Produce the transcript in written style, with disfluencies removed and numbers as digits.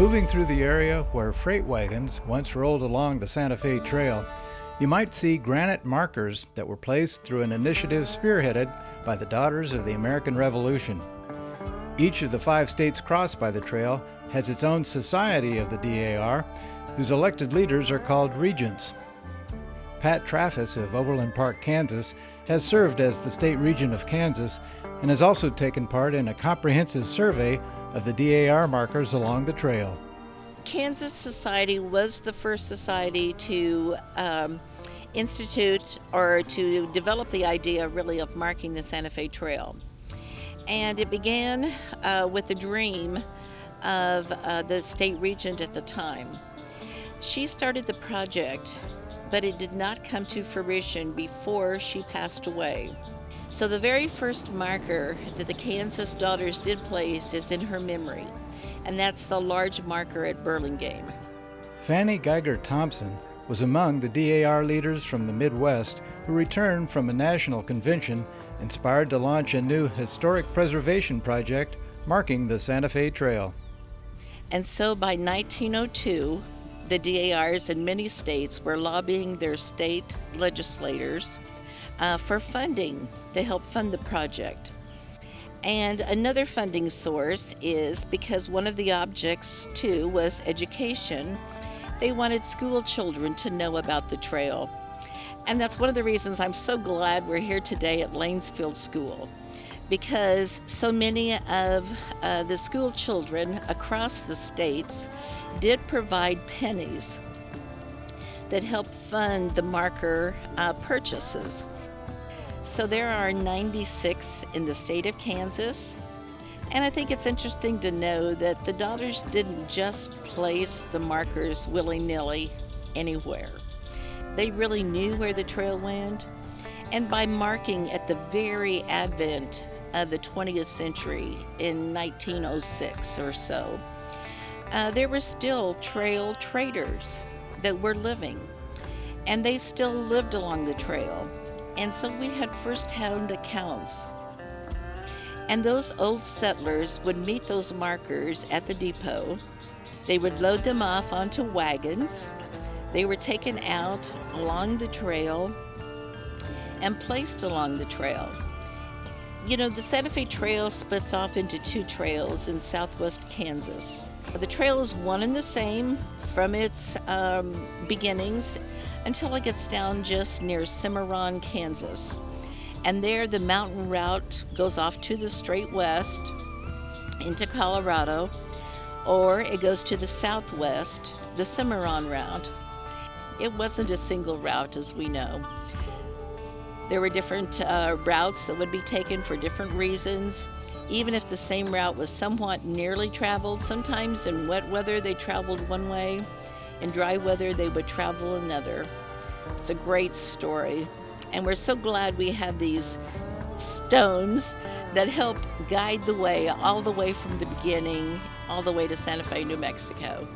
Moving through the area where freight wagons once rolled along the Santa Fe Trail, you might see granite markers that were placed through an initiative spearheaded by the Daughters of the American Revolution. Each of the 5 states crossed by the trail has its own society of the DAR, whose elected leaders are called regents. Pat Traffas of Overland Park, Kansas, has served as the state regent of Kansas and has also taken part in a comprehensive survey of the DAR markers along the trail. Kansas Society was the first society to institute or to develop the idea really of marking the Santa Fe Trail. And it began with the dream of the state regent at the time. She started the project, but it did not come to fruition before she passed away. So the very first marker that the Kansas Daughters did place is in her memory, and that's the large marker at Burlingame. Fanny Geiger Thompson was among the DAR leaders from the Midwest who returned from a national convention inspired to launch a new historic preservation project marking the Santa Fe Trail. And so by 1902, the DARs in many states were lobbying their state legislators for funding to help fund the project. And another funding source is because one of the objects, too, was education. They wanted school children to know about the trail. And that's one of the reasons I'm so glad we're here today at Lanesfield School, because so many of the school children across the states did provide pennies that helped fund the marker purchases. So there are 96 in the state of Kansas, and I think it's interesting to know that the Daughters didn't just place the markers willy-nilly anywhere. They really knew where the trail went, and by marking at the very advent of the 20th century in 1906 or so, there were still trail traders that were living, and they still lived along the trail. And so we had first-hand accounts. And those old settlers would meet those markers at the depot. They would load them off onto wagons. They were taken out along the trail and placed along the trail. You know, the Santa Fe Trail splits off into 2 trails in southwest Kansas. The trail is one and the same from its beginnings until it gets down just near Cimarron, Kansas. And there the mountain route goes off to the straight west into Colorado, or it goes to the southwest, the Cimarron route. It wasn't a single route, as we know. There were different routes that would be taken for different reasons. Even if the same route was somewhat nearly traveled, sometimes in wet weather they traveled one way, in dry weather they would travel another. It's a great story, and we're so glad we have these stones that help guide the way all the way from the beginning all the way to Santa Fe, New Mexico.